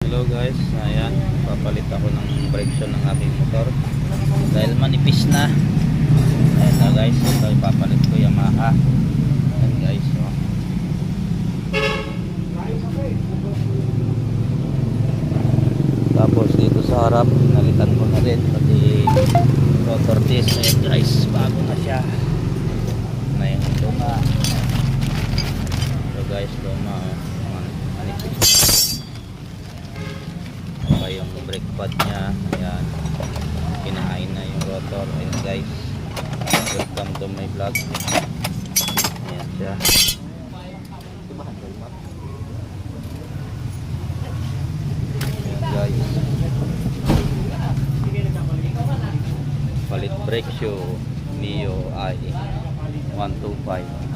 Hello guys, ayan, papalit ako ng brake shoe ng aking motor dahil manipis na. Ayan na guys, ito ipapalit ko Yamaha. Ayan guys, oh. Tapos dito sa harap nalitan ko na rin pati rotor disc. Ayan guys, bago na siya na yung luma. So guys, luma, oh. Manipis na yung brake pad nya. Ayan, kinain na yung rotor. Ayan guys, welcome to my vlog. Ayan siya. Ayan guys, palit brake shoe Mio I 125.